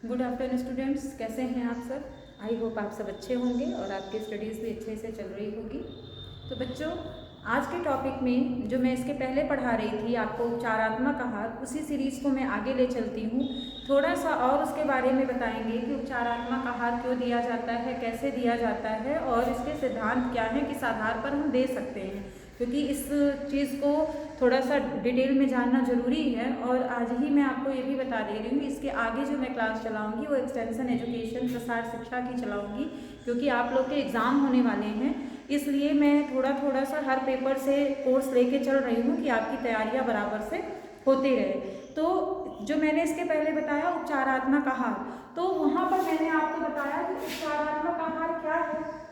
Good afternoon students, कैसे हैं आप सब। आई होप आप सब अच्छे होंगे और आपकी स्टडीज़ भी अच्छे से चल रही होगी। तो बच्चों, आज के टॉपिक में जो मैं इसके पहले पढ़ा रही थी आपको उपचारात्मक आहार, उसी सीरीज़ को मैं आगे ले चलती हूँ। थोड़ा सा और उसके बारे में बताएंगे कि उपचारात्मक आहार क्यों दिया जाता है, कैसे दिया जाता है और इसके सिद्धांत क्या हैं, किस आधार पर हम दे सकते हैं, क्योंकि इस चीज़ को थोड़ा सा डिटेल में जानना ज़रूरी है। और आज ही मैं आपको ये भी बता दे रही हूँ, इसके आगे जो मैं क्लास चलाऊँगी वो एक्सटेंशन एजुकेशन प्रसार शिक्षा की चलाऊँगी, क्योंकि आप लोग के एग्ज़ाम होने वाले हैं। इसलिए मैं थोड़ा सा हर पेपर से कोर्स लेके चल रही हूँ कि आपकी तैयारियाँ बराबर से होते रहे। तो जो मैंने इसके पहले बताया उपचारात्मक आहार, तो वहाँ पर मैंने आपको बताया कि उपचारात्मक आहार क्या है।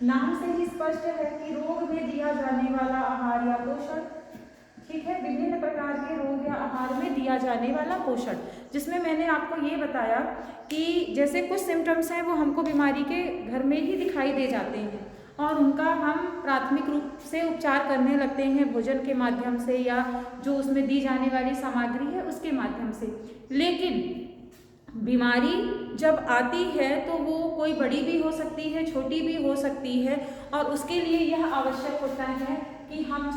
नाम से ही स्पष्ट है कि रोग में दिया जाने वाला आहार या पोषण, ठीक है, विभिन्न प्रकार के रोग या आहार में दिया जाने वाला पोषण, जिसमें मैंने आपको ये बताया कि जैसे कुछ सिम्टम्स हैं वो हमको बीमारी के घर में ही दिखाई दे जाते हैं और उनका हम प्राथमिक रूप से उपचार करने लगते हैं भोजन के माध्यम से या जो उसमें दी जाने वाली सामग्री है उसके माध्यम से। लेकिन बीमारी जब आती है तो वो कोई बड़ी भी हो सकती है, छोटी भी हो सकती है, और उसके लिए यह आवश्यक होता है कि हम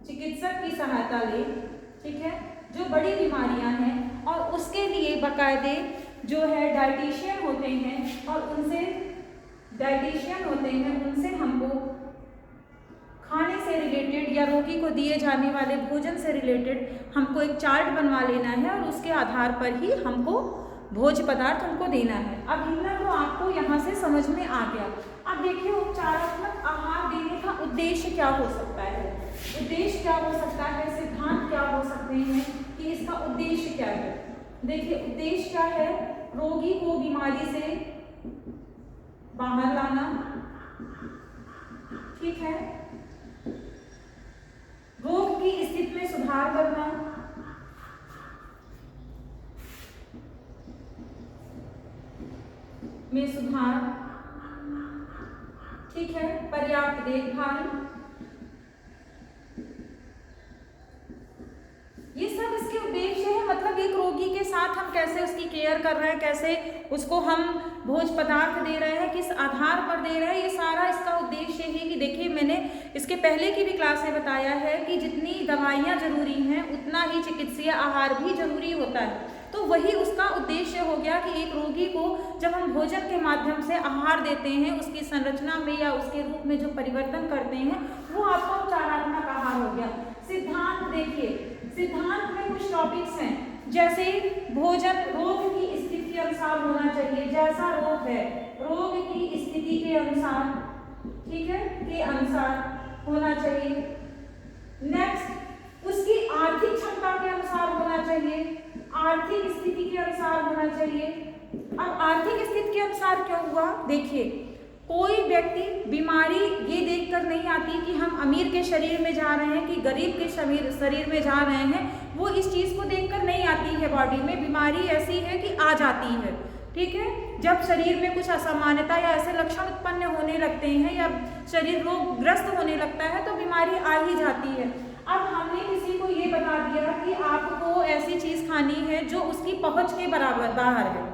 चिकित्सक की सहायता लें, ठीक है, जो बड़ी बीमारियां हैं। और उसके लिए बाकायदे जो है डाइटिशियन होते हैं और उनसे हमको खाने से रिलेटेड या रोगी को दिए जाने वाले भोजन से रिलेटेड हमको एक चार्ट बनवा लेना है और उसके आधार पर ही हमको भोज्य पदार्थ उनको देना है। अब इतना तो आपको यहाँ से समझ में आ गया। अब देखिए उपचारात्मक आहार देने का उद्देश्य क्या हो सकता है, उद्देश्य क्या हो सकता है, सिद्धांत क्या हो सकते हैं कि इसका उद्देश्य क्या है। देखिए उद्देश्य क्या है, रोगी को बीमारी से बाहर लाना, ठीक है, रोग की स्थिति में सुधार करना, ठीक है, पर्याप्त देखभाल, ये सब इसके उद्देश्य है। मतलब एक रोगी के साथ हम कैसे उसकी केयर कर रहे हैं, कैसे उसको हम भोज्य पदार्थ दे रहे हैं, किस आधार पर दे रहे हैं, ये सारा इसका उद्देश्य है। कि देखिए मैंने इसके पहले की भी क्लास में बताया है कि जितनी दवाइयाँ जरूरी हैं उतना ही चिकित्सीय आहार भी जरूरी होता है। तो वही उसका उद्देश्य हो गया कि एक रोगी को जब हम भोजन के माध्यम से आहार देते हैं, उसकी संरचना में या उसके रूप में जो परिवर्तन करते हैं, वो आपका उपचारात्मक आहार हो गया। सिद्धांत देखिए, सिद्धांत में कुछ टॉपिक्स हैं, जैसे भोजन रोग की स्थिति के अनुसार होना चाहिए, जैसा रोग है रोग की स्थिति के अनुसार, ठीक है, के अनुसार होना चाहिए। नेक्स्ट उसकी आर्थिक क्षमता के अनुसार होना चाहिए, आर्थिक स्थिति के अनुसार होना चाहिए। अब आर्थिक स्थिति के अनुसार क्यों हुआ, देखिए कोई व्यक्ति बीमारी ये देखकर नहीं आती कि हम अमीर के शरीर में जा रहे हैं कि गरीब के शरीर में जा रहे हैं, वो इस चीज़ को देखकर नहीं आती है। बॉडी में बीमारी ऐसी है कि आ जाती है, ठीक है, जब शरीर में कुछ असामान्यता या ऐसे लक्षण उत्पन्न होने लगते हैं या शरीर रोगग्रस्त होने लगता है तो बीमारी आ ही जाती है। अब हमने किसी को ये बता दिया कि आपको ऐसी चीज़ खानी है जो उसकी पहुँच के बराबर बाहर है,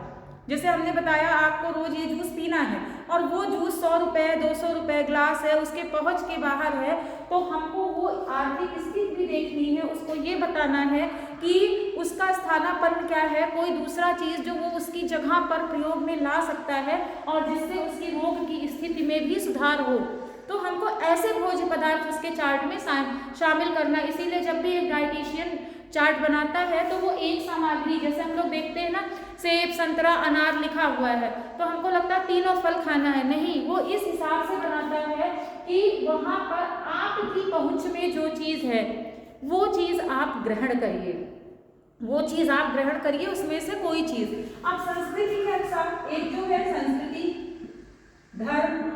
जैसे हमने बताया आपको रोज ये जूस पीना है और वो जूस 100 रुपये 200 रुपये ग्लास है, उसके पहुंच के बाहर है, तो हमको वो आर्थिक स्थिति भी देखनी है, उसको ये बताना है कि उसका स्थानापन्न क्या है, कोई दूसरा चीज़ जो वो उसकी जगह पर प्रयोग में ला सकता है और जिससे उसकी रोग की स्थिति में भी सुधार हो। तो हमको ऐसे भोज्य पदार्थ उसके चार्ट में शामिल करना। इसीलिए जब भी एक डाइटिशियन चार्ट बनाता है तो वो एक सामग्री, जैसे हम लोग देखते हैं ना सेब संतरा अनार लिखा हुआ है तो हमको लगता है तीनों फल खाना है, नहीं, वो इस हिसाब से बनाता है कि वहाँ पर आपकी पहुँच में जो चीज़ है वो चीज़ आप ग्रहण करिए, वो चीज़ आप ग्रहण करिए, उसमें से कोई चीज़। अब संस्कृति के अनुसार एक जो है संस्कृति, धर्म,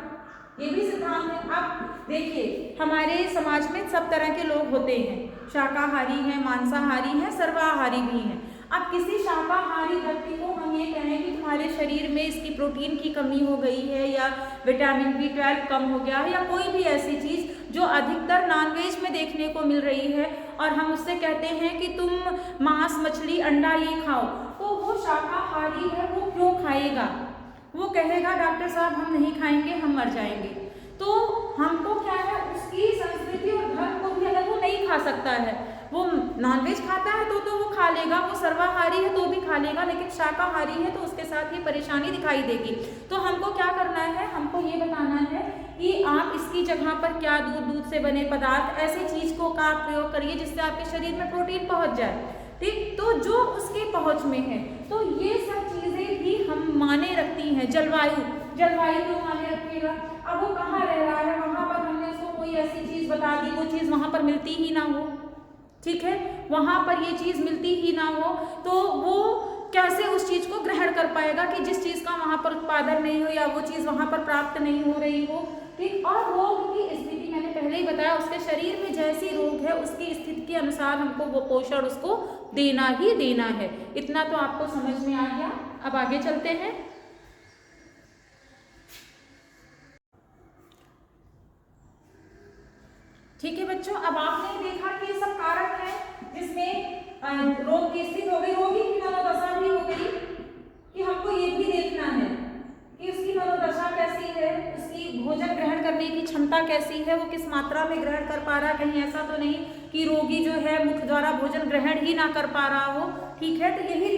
ये भी सिद्धांत है। अब देखिए हमारे समाज में सब तरह के लोग होते हैं, शाकाहारी हैं, मांसाहारी हैं, सर्वाहारी भी हैं। अब किसी शाकाहारी व्यक्ति को हम ये कहें कि तुम्हारे शरीर में इसकी प्रोटीन की कमी हो गई है या विटामिन B12 कम हो गया है या कोई भी ऐसी चीज़ जो अधिकतर नॉनवेज में देखने को मिल रही है, और हम उससे कहते हैं कि तुम मांस मछली अंडा ये खाओ, तो वो शाकाहारी शाकाहारी है वो क्यों खाएगा? वो कहेगा डॉक्टर साहब हम नहीं खाएंगे, हम मर जाएंगे। तो हमको क्या है, उसकी संस्कृति और धर्म को भी, अगर वो नहीं खा सकता है, वो नॉनवेज खाता है तो वो खा लेगा, वो सर्वाहारी है तो भी खा लेगा, लेकिन शाकाहारी है तो उसके साथ ये परेशानी दिखाई देगी। तो हमको क्या करना है, हमको ये बताना है कि आप इसकी जगह पर क्या दूध से बने पदार्थ, ऐसी चीज को का प्रयोग करिए जिससे आपके शरीर में प्रोटीन पहुंच जाए। ठीक, तो जो उसके पहुंच में है, तो ये सब चीजें भी हम माने रखती हैं। जलवायु को माने रखेगा। अब वो कहाँ रह रहा है, वहां पर हमने उसको कोई ऐसी चीज बता दी, वो चीज वहां पर मिलती ही ना हो, ठीक है, वहां पर ये चीज मिलती ही ना हो, तो वो कैसे उस चीज को ग्रहण कर पाएगा कि जिस चीज का वहां पर उत्पादन नहीं हो या वो चीज वहां पर प्राप्त नहीं हो रही हो। ठीक, और रोग की स्थिति मैंने पहले ही बताया, उसके शरीर में जैसी रोग है उसकी स्थिति के अनुसार हमको वो पोषण उसको देना ही देना है। इतना तो आपको समझ में आ गया। अब आगे चलते हैं। ठीक है बच्चों, अब आपने देखा कि ये सब कारक है जिसमें रोग की स्थिति हो गई, रोगी की मनोदशा भी हो गई, कि हमको ये भी देखना है कि उसकी मनोदशा कैसी है, उसकी भोजन ग्रहण करने की क्षमता कैसी है, वो किस मात्रा में ग्रहण कर पा रहा है। कहीं ऐसा तो नहीं कि रोगी जो है मुख द्वारा भोजन ग्रहण ही ना कर पा रहा हो। ठीक है, तो यही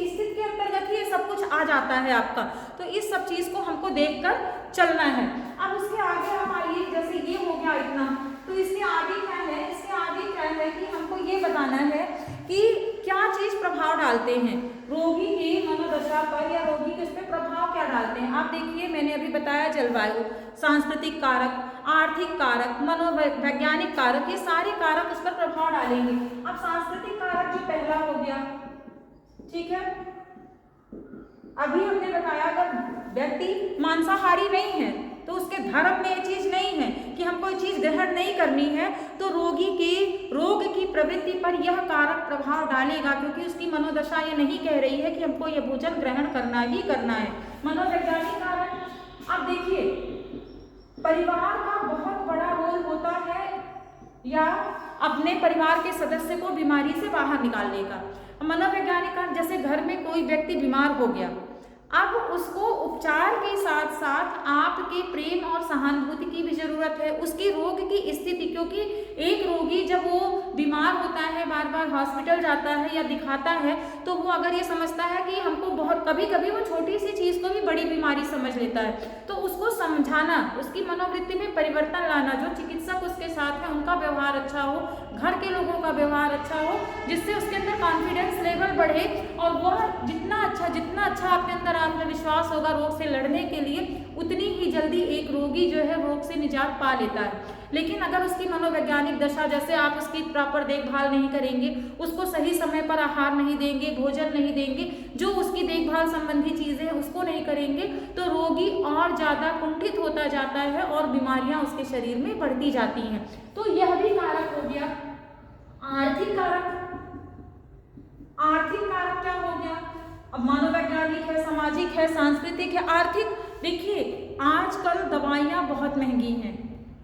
स्थिति के अंतर्गत ही ये सब कुछ आ जाता है आपका। तो इस सब चीज को हमको देखकर चलना है। अब उसके आगे हम आइए, जैसे ये हो गया इतना, तो इसके आगे क्या है, इसके आगे क्या है कि हमको ये बताना है कि क्या चीज प्रभाव डालते हैं रोगी की मनोदशा पर, या रोगी के उस पर प्रभाव क्या डालते हैं। आप देखिए, मैंने अभी बताया जलवायु, सांस्कृतिक कारक, आर्थिक कारक, मनोवैज्ञानिक कारक, ये सारे कारक उस पर प्रभाव डालेंगे। अब सांस्कृतिक कारक जो पहला हो गया, ठीक है, अभी हमने बताया अगर व्यक्ति मांसाहारी नहीं है तो उसके धर्म में ये चीज नहीं है कि हमको ये चीज ग्रहण नहीं करनी है, तो रोगी की रोग की प्रवृत्ति पर यह कारक प्रभाव डालेगा, क्योंकि उसकी मनोदशा ये नहीं कह रही है कि हमको ये भोजन ग्रहण करना ही करना है। मनोवैज्ञानिक कारक, अब देखिए परिवार का बहुत बड़ा रोल होता है या अपने परिवार के सदस्य को बीमारी से बाहर निकालने का। मनोवैज्ञानिक कारक, जैसे घर में कोई व्यक्ति बीमार हो गया, अब उसको उपचार के साथ साथ आपके प्रेम और सहानुभूति की भी जरूरत है, उसकी रोग की स्थिति, क्योंकि एक रोगी जब वो बीमार होता है, बार बार हॉस्पिटल जाता है या दिखाता है, तो वो अगर ये समझता है कि हमको बहुत, कभी कभी वो छोटी सी चीज को भी बड़ी बीमारी समझ लेता है, तो उसको समझाना, उसकी मनोवृत्ति में परिवर्तन लाना, जो चिकित्सक उसके साथ है उनका व्यवहार अच्छा हो, घर के लोगों का व्यवहार अच्छा हो, जिससे उसके अंदर कॉन्फिडेंस लेवल बढ़े और वह जितना अच्छा आपके अंदर आत्मविश्वास होगा रोग से लड़ने के लिए, उतनी ही जल्दी एक रोगी जो है रोग से निजात पा लेता है। लेकिन अगर उसकी मनोवैज्ञानिक दशा, जैसे आप उसकी प्रॉपर देखभाल नहीं करेंगे, उसको सही समय पर आहार नहीं देंगे, भोजन नहीं देंगे, जो उसकी देखभाल संबंधी चीजें हैं उसको नहीं करेंगे, तो रोगी और ज्यादा कुंठित होता जाता है और बीमारियां उसके शरीर में बढ़ती जाती हैं। तो यह भी कारक हो गया। आर्थिक कारक, आर्थिक कारक क्या हो गया, अब मनोवैज्ञानिक है, सामाजिक है, सांस्कृतिक है, आर्थिक। देखिए आजकल दवाइयाँ बहुत महंगी हैं,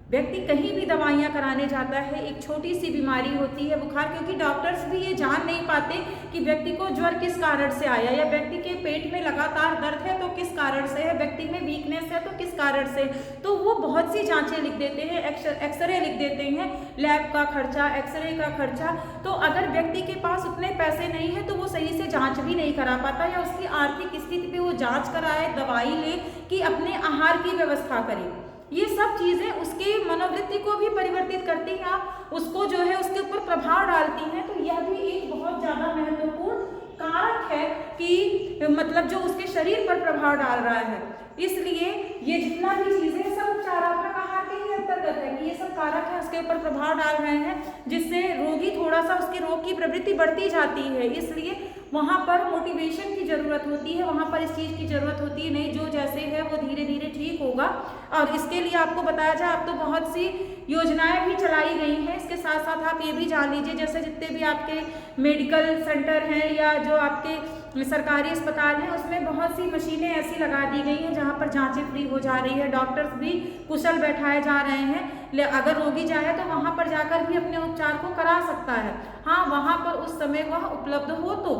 व्यक्ति कहीं भी दवाइयाँ कराने जाता है, एक छोटी सी बीमारी होती है बुखार, क्योंकि डॉक्टर्स भी ये जान नहीं पाते कि व्यक्ति को ज्वर किस कारण से आया, या व्यक्ति के पेट में लगातार दर्द है तो किस कारण से है, व्यक्ति में वीकनेस है तो किस कारण से, तो वो बहुत सी जांचें लिख देते हैं, एक्सरे लिख देते हैं, लैब का खर्चा, एक्सरे का खर्चा। तो अगर व्यक्ति के पास उतने पैसे नहीं है तो वो सही से जाँच भी नहीं करा पाता, या उसकी आर्थिक स्थिति पर वो जाँच कराए, दवाई ले, कि अपने आहार की व्यवस्था करे। ये सब चीजें उसके मनोवृत्ति को भी परिवर्तित करती हैं, उसको जो है उसके ऊपर प्रभाव डालती हैं। तो यह भी एक बहुत ज्यादा महत्वपूर्ण कारक है कि मतलब जो उसके शरीर पर प्रभाव डाल रहा है। इसलिए ये जितना भी चीजें सब उपचारात्मक आहार के ही अंतर्गत है कि ये सब कारक है उसके ऊपर प्रभाव डाल रहे हैं, जिससे रोगी थोड़ा सा उसके रोग की प्रवृत्ति बढ़ती जाती है। इसलिए वहाँ पर मोटिवेशन की जरूरत होती है, वहाँ पर इस चीज़ की जरूरत होती है नहीं, जो जैसे है वो धीरे धीरे ठीक होगा। और इसके लिए आपको बताया जाए, अब तो बहुत सी योजनाएं भी चलाई गई हैं। इसके साथ साथ आप ये भी जान लीजिए, जैसे जितने भी आपके मेडिकल सेंटर हैं या जो आपके सरकारी अस्पताल हैं, उसमें बहुत सी मशीनें ऐसी लगा दी गई हैं जहाँ पर जांचें फ्री हो जा रही है, डॉक्टर्स भी कुशल बैठाए जा रहे हैं। अगर रोगी चाहे तो वहाँ पर जाकर भी अपने उपचार को करा सकता है, हाँ वहाँ पर उस समय वह उपलब्ध हो तो।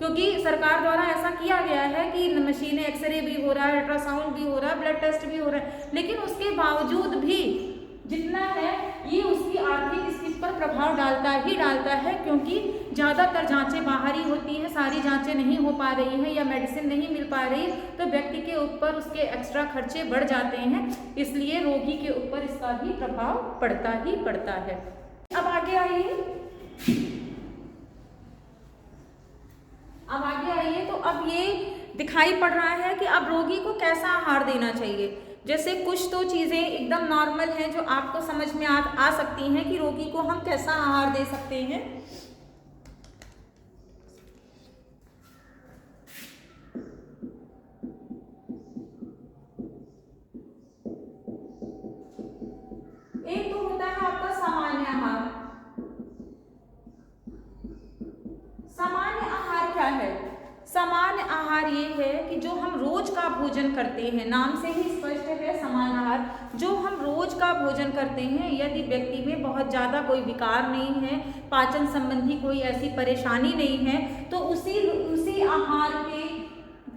क्योंकि सरकार द्वारा ऐसा किया गया है कि मशीनें, एक्सरे भी हो रहा है, अल्ट्रासाउंड भी हो रहा है, ब्लड टेस्ट भी हो रहा है, लेकिन उसके बावजूद भी जितना है ये उसकी आर्थिक स्थिति पर प्रभाव डालता ही डालता है, क्योंकि ज़्यादातर जांचें बाहरी होती हैं, सारी जांचें नहीं हो पा रही हैं या मेडिसिन नहीं मिल पा रही, तो व्यक्ति के ऊपर उसके एक्स्ट्रा खर्चे बढ़ जाते हैं, इसलिए रोगी के ऊपर इसका भी प्रभाव पड़ता ही पड़ता है। अब आगे आइए तो अब ये दिखाई पड़ रहा है कि अब रोगी को कैसा आहार देना चाहिए। जैसे कुछ तो चीज़ें एकदम नॉर्मल हैं जो आपको समझ में आ सकती हैं कि रोगी को हम कैसा आहार दे सकते हैं। एक तो होता है आपका सामान्य आहार। सामान्य आहार क्या है? सामान्य आहार ये है कि जो हम रोज का भोजन करते हैं, नाम से ही स्पष्ट है सामान्य आहार, जो हम रोज का भोजन करते हैं, यदि व्यक्ति में बहुत ज़्यादा कोई विकार नहीं है, पाचन संबंधी कोई ऐसी परेशानी नहीं है, तो उसी आहार के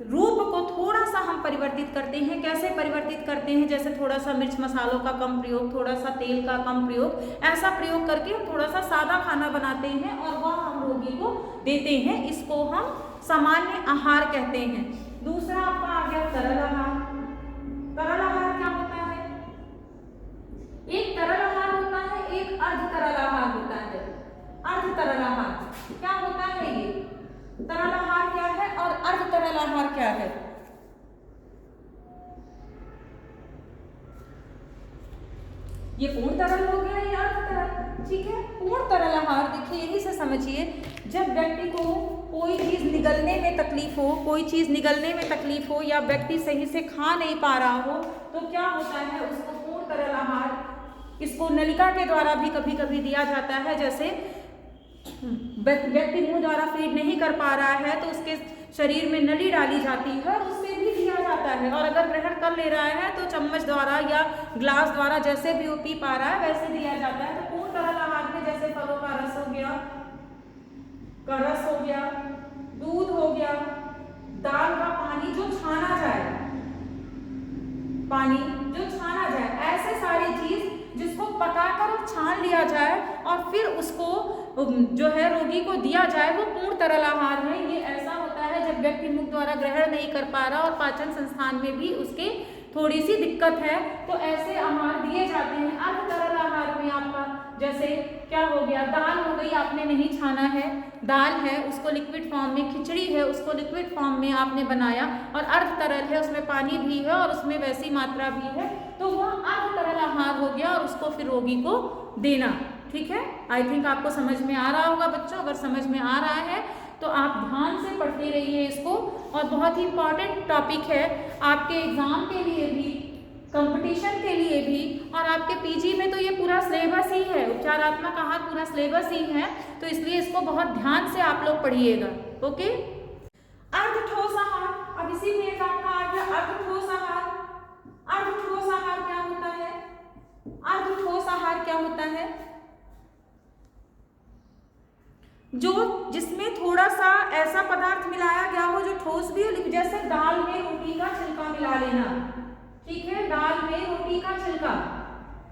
रूप को थोड़ा सा हम परिवर्तित करते हैं। कैसे परिवर्तित करते हैं? जैसे थोड़ा सा मिर्च मसालों का कम प्रयोग, थोड़ा सा तेल का कम प्रयोग, ऐसा प्रयोग करके हम थोड़ा सा सादा खाना बनाते हैं और वह हम रोगी को देते हैं। इसको हम सामान्य आहार कहते हैं। दूसरा आपका आ गया तरल आहार। तरल आहार क्या होता है? एक तरल आहार होता है, एक अर्ध तरल आहार होता है। अर्ध तरल आहार क्या होता है? ये तरल आहार क्या है और अर्ध तरल आहार क्या है? ये पूर्ण तरल हो गया, ये अर्ध तरल। ठीक है, पूर्ण तरल आहार देखिए यही से समझिए, जब व्यक्ति को कोई चीज निगलने में तकलीफ हो, या व्यक्ति सही से खा नहीं पा रहा हो, तो क्या होता है, उसको पूर्ण तरल आहार, इसको नलिका के द्वारा भी कभी कभी दिया जाता है। जैसे व्यक्ति मुंह द्वारा फीड नहीं कर पा रहा है तो उसके शरीर में नली डाली जाती है, उससे भी दिया जाता है। और अगर ग्रहण कर ले रहा है तो चम्मच द्वारा या ग्लास द्वारा, जैसे भी वो पी पा रहा है वैसे दिया जाता है। तो पूर्ण तरल आहार में जैसे फलों का रस हो गया, दूध हो गया, दाल का पानी जो छाना जाए, ऐसे सारी चीज जिसको पकाकर और छान लिया जाए और फिर उसको जो है रोगी को दिया जाए, वो पूर्ण तरल आहार है। ये ऐसा होता है जब व्यक्ति मुख द्वारा ग्रहण नहीं कर पा रहा और पाचन संस्थान में भी उसके थोड़ी सी दिक्कत है, तो ऐसे आहार दिए जाते हैं। अर्ध तरल आहार में आपका जैसे क्या हो गया, दाल हो गई, आपने नहीं छाना है, दाल है उसको लिक्विड फॉर्म में, खिचड़ी है उसको लिक्विड फॉर्म में आपने बनाया, और अर्ध तरल है उसमें पानी भी है और उसमें वैसी मात्रा भी है, तो वह अर्ध तरल आहार हो गया और उसको फिर रोगी को देना। ठीक है, आई थिंक आपको समझ में आ रहा होगा बच्चों। अगर समझ में आ रहा है तो आप ध्यान से पढ़ते रहिए इसको, और बहुत ही इंपॉर्टेंट टॉपिक है आपके एग्जाम के लिए भी, कंपटीशन के लिए भी, और आपके पीजी में तो ये पूरा सिलेबस ही है, उपचारात्मक आहार पूरा सिलेबस ही है, तो इसलिए इसको बहुत ध्यान से आप लोग पढ़िएगा। ओके, अर्ध ठोस आहार, अब इसी में एक आपका आ गया अर्ध ठोस आहार। अर्ध ठोस आहार क्या होता है? अर्ध ठोस आहार क्या होता है? जो जिसमें थोड़ा सा ऐसा पदार्थ मिलाया गया हो जो ठोस भी हो, जैसे दाल में रोटी का छिलका मिला लेना। ठीक है, दाल में रोटी का छिलका।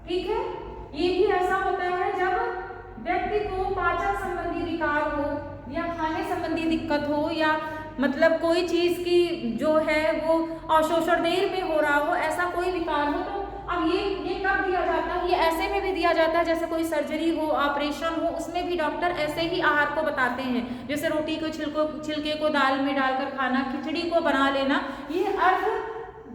ठीक है, ये भी ऐसा होता है जब व्यक्ति को पाचन संबंधी विकार हो या खाने संबंधी दिक्कत हो, या मतलब कोई चीज की जो है वो अवशोषण देर में हो रहा हो, ऐसा कोई विकार हो, तो अब ये कब दिया जाता है? ये ऐसे में भी दिया जाता है जैसे कोई सर्जरी हो, ऑपरेशन हो, उसमें भी डॉक्टर ऐसे ही आहार को बताते हैं, जैसे रोटी को छिलके को दाल में डालकर खाना, खिचड़ी को बना लेना। ये अर्ध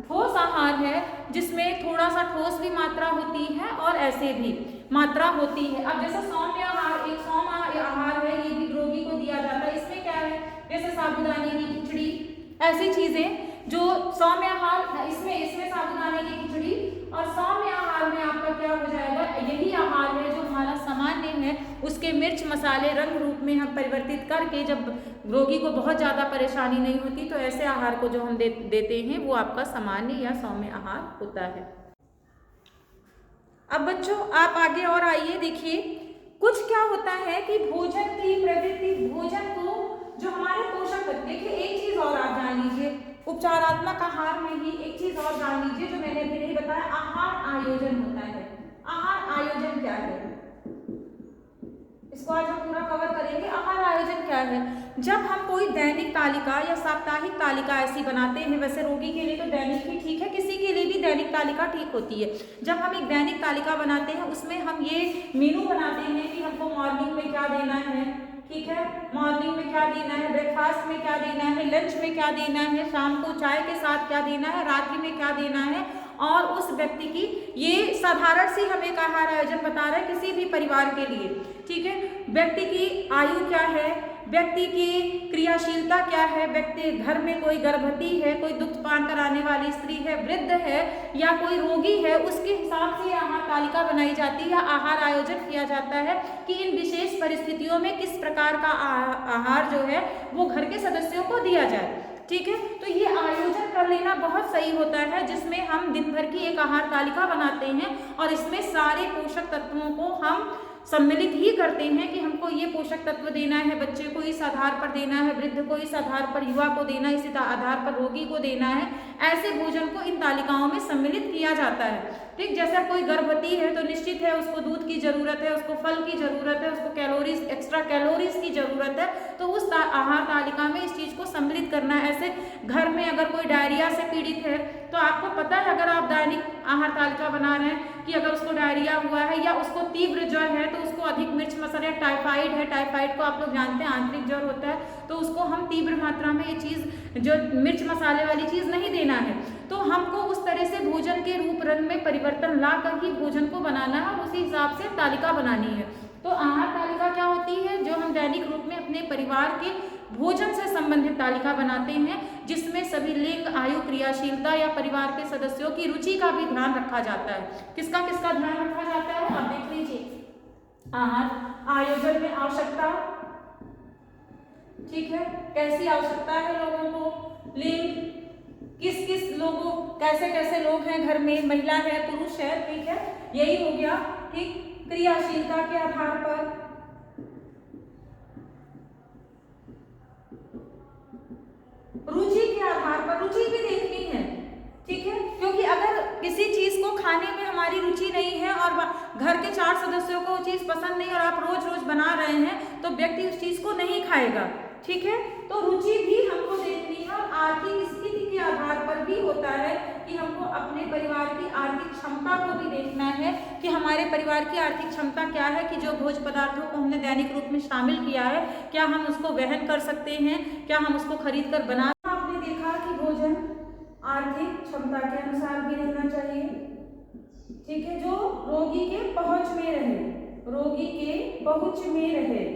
ठोस आहार है जिसमें थोड़ा सा ठोस भी मात्रा होती है और ऐसे भी मात्रा होती है। अब जैसे सौम्य आहार, एक सौम्य आहार है, ये भी रोगी को दिया जाता है। इसमें क्या है, जैसे साबूदाने की खिचड़ी, ऐसी चीजें जो सौम्य आहार, इसमें साबूदाने की खिचड़ी, और सौम्य आहार में आपका क्या हो जाएगा, यही आहार है जो हमारा सामान्य है, उसके मिर्च मसाले रंग रूप में हम परिवर्तित करके, जब रोगी को बहुत ज़्यादा परेशानी नहीं होती तो ऐसे आहार को जो हम देते हैं वो आपका सामान्य या सौम्य आहार होता है। अब बच्चों आप आगे और आइए, देखिए कुछ क्या होता है कि भोजन की प्रवृत्ति, भोजन को जो हमारे पोषक तत्व, देखिए एक चीज और आप जान लीजिए, उपचारात्मक आहार में ही एक चीज और जान लीजिए जो मैंने अभी नहीं बताया, आहार आयोजन होता है। आहार आयोजन क्या है, इसको आज हम पूरा कवर करेंगे। आहार आयोजन क्या है, जब हम कोई दैनिक तालिका या साप्ताहिक तालिका ऐसी बनाते हैं, वैसे रोगी के लिए तो दैनिक ही ठीक है, किसी के लिए भी दैनिक तालिका ठीक होती है। जब हम एक दैनिक तालिका बनाते हैं उसमें हम ये मेनू बनाते हैं कि हमको मॉर्निंग में क्या देना है, ठीक है, मॉर्निंग में क्या देना है, ब्रेकफास्ट में क्या देना है, लंच में क्या देना है, शाम को चाय के साथ क्या देना है, रात्रि में क्या देना है, और उस व्यक्ति की ये साधारण सी हम एक आहार आयोजन बता रहे हैं किसी भी परिवार के लिए, ठीक है। व्यक्ति की आयु क्या है, व्यक्ति की क्रियाशीलता क्या है, व्यक्ति घर में कोई गर्भवती है, कोई दुग्धपान कराने वाली स्त्री है, वृद्ध है या कोई रोगी है, उसके हिसाब से आहार तालिका बनाई जाती है या आहार आयोजन किया जाता है कि इन विशेष परिस्थितियों में किस प्रकार का आहार जो है वो घर के सदस्यों को दिया जाए, ठीक है। तो ये आयोजन कर लेना बहुत सही होता है, जिसमें हम दिन भर की एक आहार तालिका बनाते हैं और इसमें सारे पोषक तत्वों को हम सम्मिलित ही करते हैं कि हमको ये पोषक तत्व देना है, बच्चे को इस आधार पर देना है, वृद्ध को इस आधार पर, युवा को देना है, इस आधार पर रोगी को देना है। ऐसे भोजन को इन तालिकाओं में सम्मिलित किया जाता है, ठीक। जैसा कोई गर्भवती है तो निश्चित है उसको दूध की जरूरत है, उसको फल की जरूरत है, उसको कैलोरीज, एक्स्ट्रा कैलोरीज की जरूरत है, तो उस आहार तालिका में इस चीज को सम्मिलित करना है। ऐसे घर में अगर कोई डायरिया से पीड़ित है तो आपको पता है, अगर आप दैनिक आहार तालिका बना रहे हैं कि अगर उसको डायरिया हुआ है या उसको तीव्र ज्वर है तो उसको अधिक मिर्च मसाले, टाइफाइड है, टाइफाइड को आप लोग जानते हैं आंतरिक ज्वर होता है, तो उसको हम तीव्र मात्रा में ये चीज जो मिर्च मसाले वाली चीज नहीं देना है। तो हमको उस तरह से भोजन के रूप रंग में परिवर्तन ला कर ही भोजन को बनाना है और उसी हिसाब से तालिका बनानी है। तो आहार तालिका क्या होती है, जो हम दैनिक रूप में अपने परिवार के भोजन से संबंधित तालिका बनाते हैं, जिसमें सभी लिंग, आयु, क्रियाशीलता या परिवार के सदस्यों की रुचि का भी ध्यान रखा जाता है। किसका किसका ध्यान रखा जाता है, आप देख लीजिए। आहार आयोजन में आवश्यकता, ठीक है, कैसी आवश्यकता है लोगों को, लिंग, किस किस लोगों, कैसे कैसे लोग हैं घर में, महिला है, पुरुष है, ठीक है, यही हो गया, ठीक। क्रियाशीलता के आधार पर, रुचि के आधार पर, रुचि भी देखनी है, ठीक है, क्योंकि अगर किसी चीज को खाने में हमारी रुचि नहीं है और घर के 4 सदस्यों को वो चीज पसंद नहीं और आप रोज रोज बना रहे हैं तो व्यक्ति उस चीज को नहीं खाएगा, ठीक है। तो रुचि भी हमको देखनी है और आर्थिक स्थिति के आधार पर भी होता है कि हमको अपने परिवार की आर्थिक क्षमता को भी देखना है कि हमारे परिवार की आर्थिक क्षमता क्या है, कि जो भोज्य पदार्थों को हमने दैनिक रूप में शामिल किया है क्या हम उसको वहन कर सकते हैं, क्या हम उसको खरीद कर बना। आपने देखा कि भोजन आर्थिक क्षमता के अनुसार भी रहना चाहिए, ठीक है, जो रोगी के पहुंच में रहे, रोगी के पहुंच में रहे।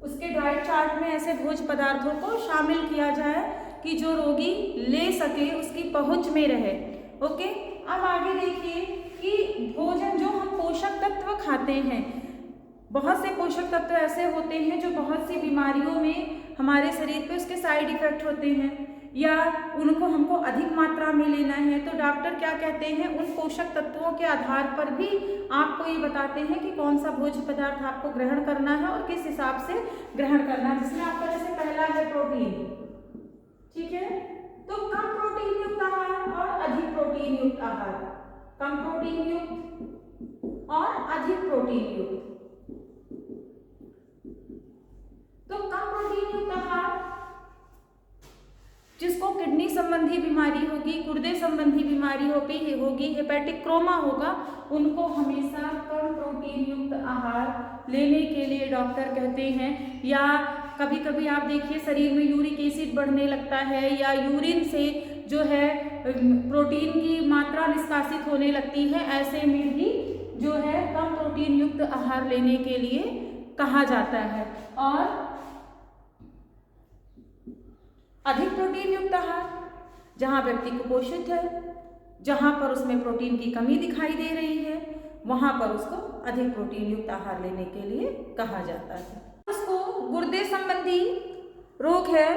उसके डाइट चार्ट में ऐसे भोज्य पदार्थों को शामिल किया जाए कि जो रोगी ले सके, उसकी पहुंच में रहे, ओके। अब आगे देखिए कि भोजन जो हम पोषक तत्व खाते हैं, बहुत से पोषक तत्व ऐसे होते हैं जो बहुत सी बीमारियों में हमारे शरीर पे उसके साइड इफेक्ट होते हैं या उनको हमको अधिक मात्रा में लेना है, तो डॉक्टर क्या कहते हैं, उन पोषक तत्वों के आधार पर भी आपको ये बताते हैं कि कौन सा भोज्य पदार्थ आपको ग्रहण करना है और किस हिसाब से ग्रहण करना है। जिसमें आपका जैसे पहला है प्रोटीन, ठीक है, तो कम प्रोटीन युक्त आहार और अधिक प्रोटीन युक्त आहार, कम प्रोटीन युक्त और अधिक प्रोटीन युक्त। तो कम प्रोटीन युक्त आहार जिसको किडनी संबंधी बीमारी होगी, गुर्दे संबंधी बीमारी होगी, हेपेटिक क्रोमा होगा, उनको हमेशा कम प्रोटीन युक्त आहार लेने के लिए डॉक्टर कहते हैं। या कभी कभी आप देखिए शरीर में यूरिक एसिड बढ़ने लगता है या यूरिन से जो है प्रोटीन की मात्रा निष्कासित होने लगती है, ऐसे में भी जो है कम प्रोटीन युक्त आहार लेने के लिए कहा जाता है। और अधिक प्रोटीन युक्त आहार, जहां व्यक्ति कुपोषित है, जहां पर उसमें प्रोटीन की कमी दिखाई दे रही है, वहां पर उसको अधिक प्रोटीन युक्त आहार लेने के लिए कहा जाता है। उसको गुर्दे संबंधी रोग है,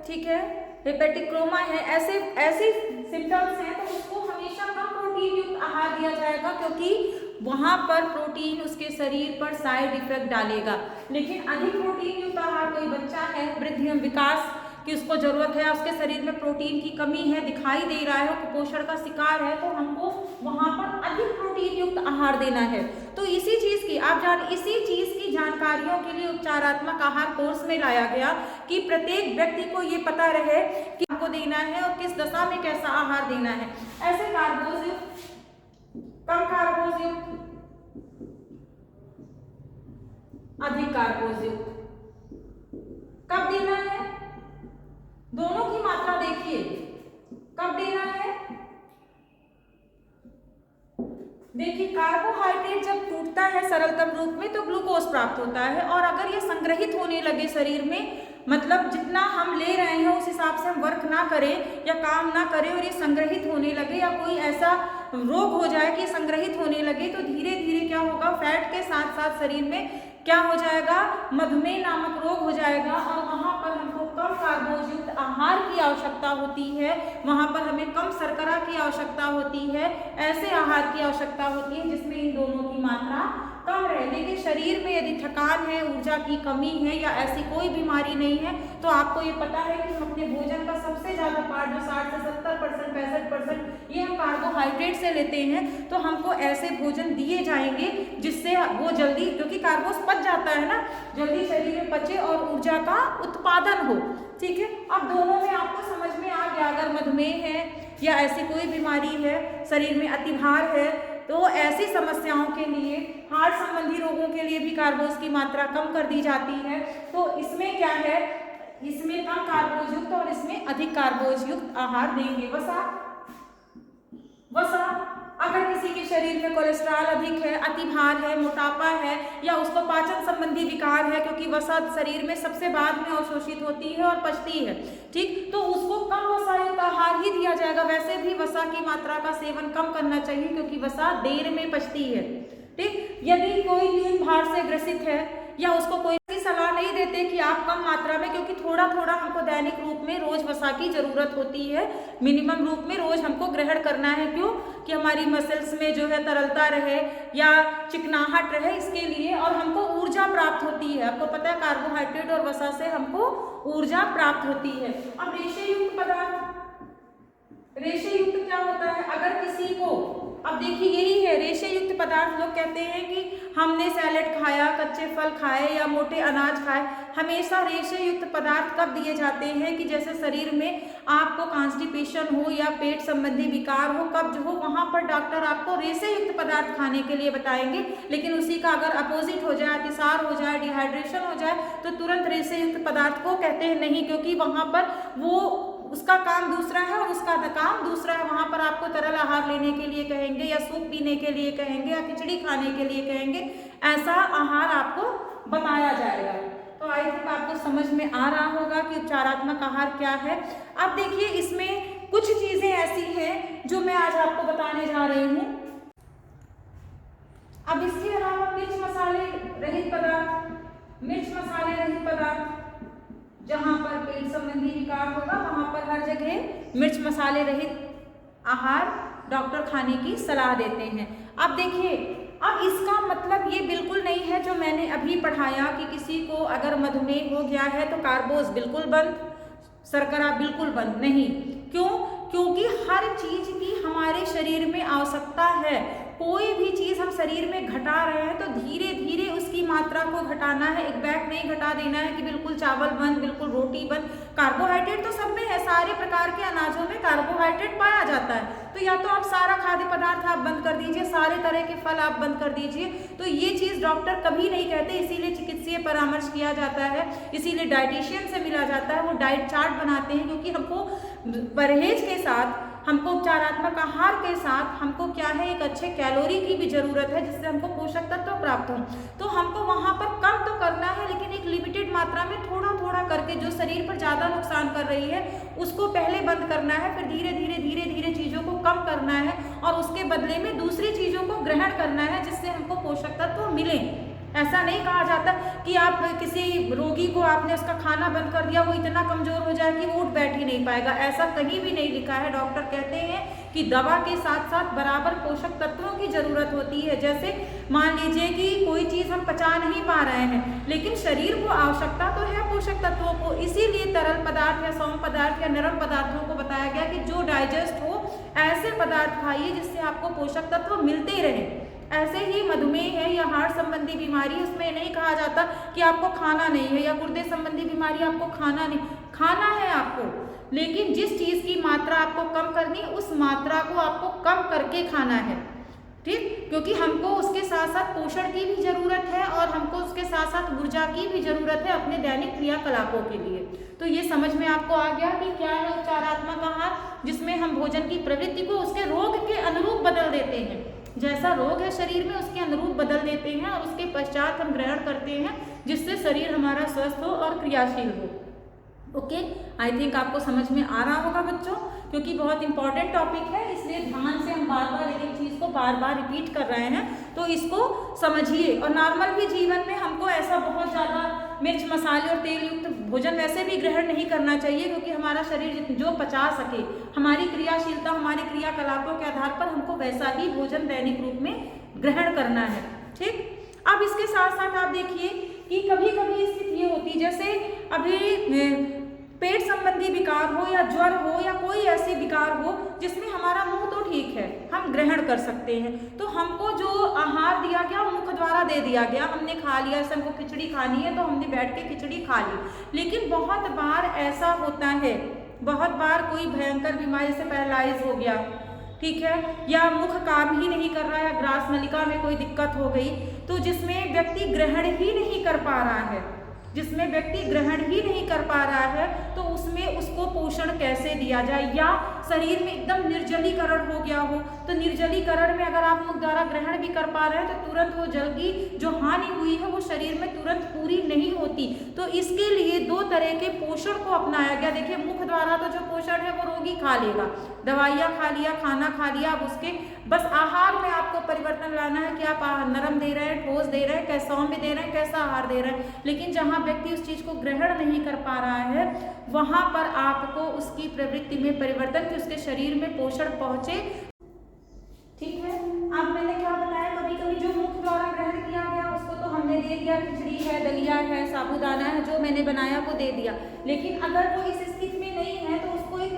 ठीक है, हेपेटिक क्रोमा है, ऐसे सिम्टम्स हैं, तो उसको हमेशा कम प्रोटीन युक्त आहार दिया जाएगा, क्योंकि वहाँ पर प्रोटीन उसके शरीर पर साइड इफेक्ट डालेगा। लेकिन अधिक प्रोटीन युक्त आहार, कोई बच्चा है वृद्धि एवं विकास की उसको जरूरत है, उसके शरीर में प्रोटीन की कमी है, दिखाई दे रहा है, कुपोषण का शिकार है, तो हमको वहाँ पर अधिक प्रोटीन युक्त आहार देना है। तो इसी चीज की जानकारियों के लिए उपचारात्मक आहार कोर्स में लाया गया कि प्रत्येक व्यक्ति को ये पता रहे कि आपको देना है और किस दशा में कैसा आहार देना है। ऐसे कार्बोज युक्त, कम कार्बोज युक्त, अधिक कार्बोज युक्त कब देना है, दोनों की मात्रा देखिए कब देना है। देखिए कार्बोहाइड्रेट जब टूटता है सरलतम रूप में तो ग्लूकोज प्राप्त होता है, और अगर ये संग्रहित होने लगे शरीर में, मतलब जितना हम ले रहे हैं उस हिसाब से हम वर्क ना करें या काम ना करें और ये संग्रहित होने लगे, या कोई ऐसा रोग हो जाए कि संग्रहित होने लगे, तो धीरे धीरे क्या होगा, फैट के साथ साथ शरीर में क्या हो जाएगा, मधुमेह नामक रोग हो जाएगा, और वहाँ पर हमको कम कार्बोज युक्त आहार की आवश्यकता होती है, वहाँ पर हमें कम शर्करा की आवश्यकता होती है, ऐसे आहार की आवश्यकता होती है जिसमें इन दोनों की मात्रा कम रहे। लेकिन शरीर में यदि थकान है, ऊर्जा की कमी है या ऐसी कोई बीमारी नहीं है, तो आपको ये पता है कि हम अपने भोजन का सबसे ज़्यादा पार्ट जो 60 से 70%, 65% ये हम कार्बोहाइड्रेट से लेते हैं, तो हमको ऐसे भोजन दिए जाएंगे जिससे वो जल्दी, क्योंकि कार्बोज पच जाता है ना, जल्दी शरीर में पचे और ऊर्जा का उत्पादन हो। ठीक है, अब दोनों में आपको समझ में आ गया। अगर मधुमेह है या ऐसी कोई बीमारी है, शरीर में अतिभार है, तो ऐसी समस्याओं के लिए, हार्ट संबंधी रोगों के लिए भी कार्बोज की मात्रा कम कर दी जाती है। तो इसमें क्या है, इसमें कम कार्बोज युक्त और इसमें अधिक कार्बोज युक्त आहार देंगे। वसा अगर किसी के शरीर में कोलेस्ट्रॉल अधिक है, अतिभार है, मोटापा है, या उसको पाचन संबंधी विकार है, क्योंकि वसा शरीर में सबसे बाद में अवशोषित होती है और पचती है, ठीक, तो उसको कम वसा युक्त आहार ही दिया जाएगा। वैसे भी वसा की मात्रा का सेवन कम करना चाहिए क्योंकि वसा देर में पचती है। ठीक, यदि कोई न्यून भार से ग्रसित है या उसको कोई सलाह नहीं देते कि आप कम मात्रा में, क्योंकि थोड़ा थोड़ा हमको दैनिक रूप में रोज वसा की जरूरत होती है, मिनिमम रूप में रोज हमको ग्रहण करना है। क्यों? कि हमारी मसल्स में जो है तरलता रहे या चिकनाहट रहे, इसके लिए, और हमको ऊर्जा प्राप्त होती है। आपको पता है कार्बोहाइड्रेट और वसा से हमको ऊर्जा प्राप्त होती है। अब रेशे युक्त पदार्थ, रेशे युक्त क्या होता है, अगर किसी को, अब देखिए यही है रेशे युक्त पदार्थ। लोग कहते हैं कि हमने सैलेड खाया, कच्चे फल खाए या मोटे अनाज खाए। हमेशा रेशे युक्त पदार्थ कब दिए जाते हैं कि जैसे शरीर में आपको कॉन्स्टिपेशन हो या पेट संबंधी विकार हो, कब्ज हो, वहाँ पर डॉक्टर आपको रेशे युक्त पदार्थ खाने के लिए बताएंगे। लेकिन उसी का अगर अपोजिट हो जाए, अतिसार हो जाए, डिहाइड्रेशन हो जाए, तो तुरंत रेशे युक्त पदार्थ को कहते हैं नहीं, क्योंकि वहाँ पर वो उसका काम दूसरा है और उसका काम दूसरा है। वहाँ पर आपको तरल आहार लेने के लिए कहेंगे या सूप पीने के लिए कहेंगे या खिचड़ी खाने के लिए कहेंगे, ऐसा आहार आपको बताया जाएगा। तो आई थिंक आपको समझ में आ रहा होगा कि उपचारात्मक आहार क्या है। अब देखिए इसमें कुछ चीजें ऐसी हैं जो मैं आज आपको बताने जा रही हूँ। अब इसके अलावा मिर्च मसाले रहित पदार्थ, मिर्च मसाले रहित पदार्थ, जहाँ पर पेट संबंधी विकार होगा वहाँ पर हर जगह मिर्च मसाले रहित आहार डॉक्टर खाने की सलाह देते हैं। अब देखिए, अब इसका मतलब ये बिल्कुल नहीं है जो मैंने अभी पढ़ाया कि किसी को अगर मधुमेह हो गया है तो कार्बोज बिल्कुल बंद, शर्करा बिल्कुल बंद नहीं। क्यों? क्योंकि हर चीज की हमारे शरीर में आवश्यकता है। कोई भी चीज हम शरीर में घटा रहे हैं तो धीरे धीरे उसकी मात्रा को घटाना है, एक बैग नहीं घटा देना है कि बिल्कुल चावल बंद, बिल्कुल रोटी बंद। कार्बोहाइड्रेट तो सब में है, सारे प्रकार के अनाजों में कार्बोहाइड्रेट पाया जाता है। तो या तो आप सारा खाद्य पदार्थ आप बंद कर दीजिए, सारे तरह के फल आप बंद कर दीजिए। तो ये चीज डॉक्टर कभी नहीं कहते, इसीलिए चिकित्सीय परामर्श किया जाता है, इसीलिए डाइटिशियन से मिला जाता है, वो डाइट चार्ट बनाते हैं, क्योंकि हमको परहेज के साथ, हमको उपचारात्मक आहार के साथ हमको क्या है, एक अच्छे कैलोरी की भी जरूरत है जिससे हमको पोषक तत्व प्राप्त हो। तो हमको वहाँ पर कम तो करना है, लेकिन एक लिमिटेड मात्रा में थोड़ा थोड़ा करके जो शरीर पर ज़्यादा नुकसान कर रही है उसको पहले बंद करना है, फिर धीरे धीरे धीरे धीरे चीज़ों को कम करना है और उसके बदले में दूसरी चीज़ों को ग्रहण करना है जिससे हमको पोषक तत्व मिले। ऐसा नहीं कहा जाता कि आप किसी रोगी को आपने उसका खाना बंद कर दिया, वो इतना कमजोर हो जाए कि वो उठ बैठ ही नहीं पाएगा, ऐसा कहीं भी नहीं लिखा है। डॉक्टर कहते हैं कि दवा के साथ साथ बराबर पोषक तत्वों की जरूरत होती है। जैसे मान लीजिए कि कोई चीज हम पचा नहीं पा रहे हैं, लेकिन शरीर को आवश्यकता तो है पोषक तत्वों को, इसीलिए तरल पदार्थ या सौम्य पदार्थ या नरम पदार्थों को बताया गया कि जो डाइजेस्ट हो ऐसे पदार्थ खाइए जिससे आपको पोषक तत्व मिलते रहे। ऐसे ही मधुमेह है या हार्ट संबंधी बीमारी, उसमें नहीं कहा जाता कि आपको खाना नहीं है, या गुर्दे संबंधी बीमारी आपको खाना नहीं, खाना है आपको, लेकिन जिस चीज की मात्रा आपको कम करनी है उस मात्रा को आपको कम करके खाना है, ठीक, क्योंकि हमको उसके साथ साथ पोषण की भी जरूरत है और हमको उसके साथ साथ ऊर्जा की भी जरूरत है अपने दैनिक क्रियाकलापों के लिए। तो ये समझ में आपको आ गया कि क्या है उपचारात्मक आहार, जिसमें हम भोजन की प्रवृत्ति को उसके रोग के अनुरूप बदल देते हैं, जैसा रोग है शरीर में उसके अनुरूप बदल देते हैं और उसके पश्चात हम ग्रहण करते हैं जिससे शरीर हमारा स्वस्थ हो और क्रियाशील हो। ओके, आई थिंक आपको समझ में आ रहा होगा बच्चों, क्योंकि बहुत इंपॉर्टेंट टॉपिक है, इसलिए ध्यान से हम बार बार एक एक चीज को बार बार रिपीट कर रहे हैं, तो इसको समझिए। और नॉर्मल भी जीवन में हमको ऐसा बहुत ज़्यादा मिर्च मसाले और तेल युक्त भोजन वैसे भी ग्रहण नहीं करना चाहिए, क्योंकि हमारा शरीर जो पचा सके, हमारी क्रियाशीलता हमारे क्रियाकलापों के आधार पर हमको वैसा ही भोजन दैनिक रूप में ग्रहण करना है, ठीक। अब इसके साथ साथ आप देखिए कि कभी कभी स्थिति ये होती, जैसे अभी पेट संबंधी विकार हो या ज्वर हो या कोई ऐसी विकार हो जिसमें हमारा मुंह तो ठीक है, हम ग्रहण कर सकते हैं, तो हमको जो आहार दिया गया मुख द्वारा दे दिया गया, हमने खा लिया, जैसे हमको खिचड़ी खानी है तो हमने बैठ के खिचड़ी खा ली। लेकिन बहुत बार ऐसा होता है, बहुत बार कोई भयंकर बीमारी से पैरालाइज हो गया, ठीक है, या मुख काम ही नहीं कर रहा है, ग्रास नलिका में कोई दिक्कत हो गई, तो जिसमें व्यक्ति ग्रहण ही नहीं कर पा रहा है, जिसमें व्यक्ति ग्रहण ही नहीं कर पा रहा है, तो उसमें उसको पोषण कैसे दिया जाए। या शरीर में एकदम निर्जलीकरण हो गया हो, तो निर्जलीकरण में अगर आप मुख द्वारा ग्रहण भी कर पा रहे हैं तो तुरंत वो जल की जो हानि हुई है वो शरीर में तुरंत पूरी नहीं होती। तो इसके लिए दो तरह के पोषण को अपनाया गया। देखिए, मुख द्वारा तो जो पोषण है वो रोगी खा लेगा, दवाइयाँ खा लिया, खाना खा लिया, अब उसके बस आहार में आपको परिवर्तन लाना है कि आप नरम दे रहे हैं, ठोस दे रहे हैं, कैसा सौम्य दे रहे हैं, कैसा आहार दे रहे हैं। लेकिन जहाँ व्यक्ति उस चीज को ग्रहण नहीं कर पा रहा है, वहां पर आपको उसकी प्रवृत्ति में परिवर्तन, कि उसके शरीर में पोषण पहुंचे, ठीक है। अब मैंने क्या बताया, कभी कभी जो मुख द्वारा ग्रहण किया गया उसको तो हमने दे दिया, खिचड़ी है, दलिया है, साबूदाना है, जो मैंने बनाया वो दे दिया। लेकिन अगर वो इस स्थिति में नहीं है तो उसको एक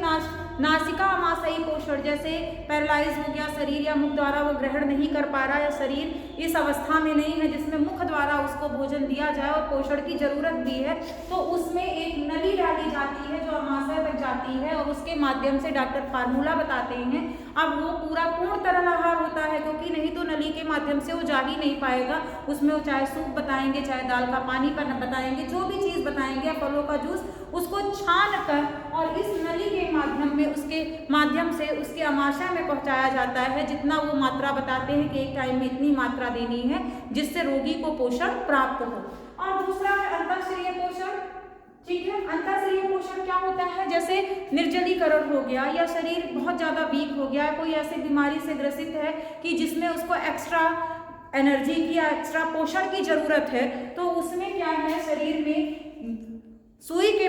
नासिका आमाशयी पोषण, जैसे पैरालाइज हो गया शरीर या मुख द्वारा वो ग्रहण नहीं कर पा रहा, या शरीर इस अवस्था में नहीं है जिसमें मुख द्वारा उसको भोजन दिया जाए और पोषण की जरूरत भी है, तो उसमें एक नली डाली जाती है जो आमाशय तक जाती है, और उसके माध्यम से डॉक्टर फार्मूला बताते हैं। अब वो पूरा पूर्ण तरल आहार होता है, क्योंकि नहीं तो नली के माध्यम से वो जा ही नहीं पाएगा। उसमें वो चाहे सूप बताएंगे, चाहे दाल का पानी पर बताएंगे, जो भी चीज बताएंगे, फलों का जूस, उसको छान कर और इस नली के माध्यम में, उसके माध्यम से उसके आमाशय में पहुंचाया जाता है, जितना वो मात्रा बताते हैं कि एक टाइम में इतनी मात्रा देनी है जिससे रोगी को पोषण प्राप्त हो। और दूसरा है अंतःशरीय पोषण, ठीक है। अंतःशरीय पोषण क्या होता है, जैसे निर्जलीकरण हो गया या शरीर बहुत ज्यादा वीक हो गया, कोई ऐसी बीमारी से ग्रसित है कि जिसमें उसको एक्स्ट्रा एनर्जी की या एक्स्ट्रा पोषण की जरूरत है, तो उसमें क्या है, शरीर में सुई के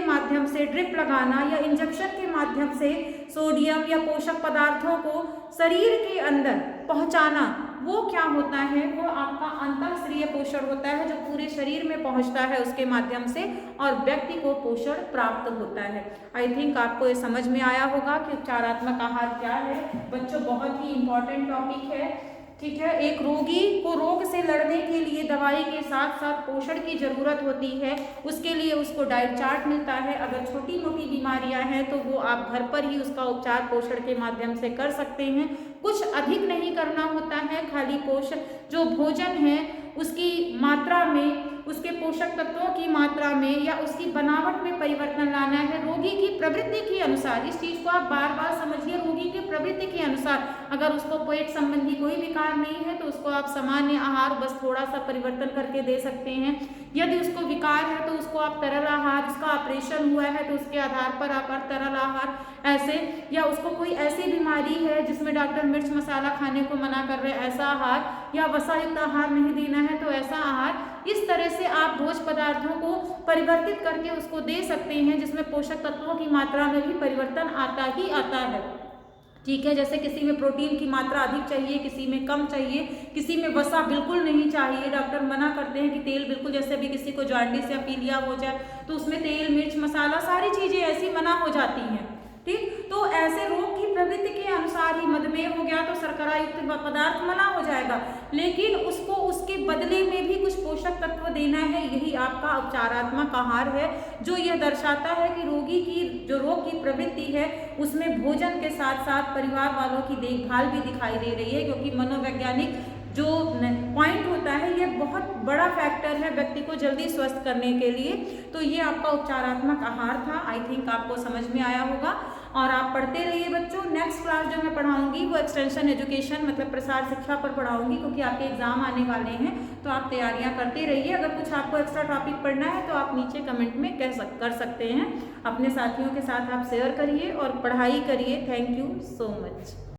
माध्यम से ड्रिप लगाना या इंजेक्शन के माध्यम से सोडियम या पोषक पदार्थों को शरीर के अंदर पहुंचाना, वो क्या होता है, वो आपका अंतःशरीय पोषण होता है, जो पूरे शरीर में पहुंचता है उसके माध्यम से और व्यक्ति को पोषण प्राप्त होता है। आई थिंक आपको ये समझ में आया होगा कि उपचारात्मक आहार क्या है। बच्चों, बहुत ही इंपॉर्टेंट टॉपिक है, ठीक है। एक रोगी को रोग से लड़ने के लिए दवाई के साथ साथ पोषण की जरूरत होती है, उसके लिए उसको डाइट चार्ट मिलता है। अगर छोटी मोटी बीमारियां हैं तो वो आप घर पर ही उसका उपचार पोषण के माध्यम से कर सकते हैं, कुछ अधिक नहीं करना होता है, खाली पोषण जो भोजन है उसकी मात्रा में उसके पोषक तत्वों की मात्रा में या उसकी बनावट में परिवर्तन लाना है रोगी की प्रवृत्ति के अनुसार। इस चीज को आप बार बार समझिए, रोगी की प्रवृत्ति के अनुसार। अगर उसको पेट संबंधी कोई विकार नहीं है तो उसको आप सामान्य आहार बस थोड़ा सा परिवर्तन करके दे सकते हैं। यदि उसको विकार है तो उसको आप तरल आहार, उसका ऑपरेशन हुआ है तो उसके आधार पर आप तरल आहार ऐसे, या उसको कोई ऐसी बीमारी है जिसमें डॉक्टर मिर्च मसाला खाने को मना कर रहे हैं ऐसा आहार, या वसायुक्त आहार नहीं देना है तो ऐसा आहार। इस तरह से आप भोज्य पदार्थों को परिवर्तित करके उसको दे सकते हैं जिसमें पोषक तत्वों की मात्रा में भी परिवर्तन आता ही आता है। ठीक है, जैसे किसी में प्रोटीन की मात्रा अधिक चाहिए, किसी में कम चाहिए, किसी में वसा बिल्कुल नहीं चाहिए। डॉक्टर मना करते हैं कि तेल बिल्कुल, जैसे अभी किसी को जॉन्डिस या पीलिया हो जाए तो उसमें तेल मिर्च मसाला सारी चीजें ऐसी मना हो जाती हैं। ठीक, तो ऐसे रोग की प्रवृत्ति के अनुसार ही मधुमेह हो गया तो शर्करा युक्त पदार्थ मना हो जाएगा, लेकिन उसको उसके बदले में भी कुछ पोषक तत्व देना है। यही आपका उपचारात्मक आहार है जो यह दर्शाता है कि रोगी की जो रोग की प्रवृत्ति है उसमें भोजन के साथ साथ परिवार वालों की देखभाल भी दिखाई दे रही है, क्योंकि मनोवैज्ञानिक जो पॉइंट होता है ये बहुत बड़ा फैक्टर है व्यक्ति को जल्दी स्वस्थ करने के लिए। तो ये आपका उपचारात्मक आहार था। आई थिंक आपको समझ में आया होगा और आप पढ़ते रहिए बच्चों। नेक्स्ट क्लास जो मैं पढ़ाऊंगी वो एक्सटेंशन एजुकेशन मतलब प्रसार शिक्षा पर पढ़ाऊंगी, क्योंकि आपके एग्जाम आने वाले हैं तो आप तैयारियां करते रहिए। अगर कुछ आपको एक्स्ट्रा टॉपिक पढ़ना है तो आप नीचे कमेंट में कर सकते हैं। अपने साथियों के साथ आप शेयर करिए और पढ़ाई करिए। Thank you so much.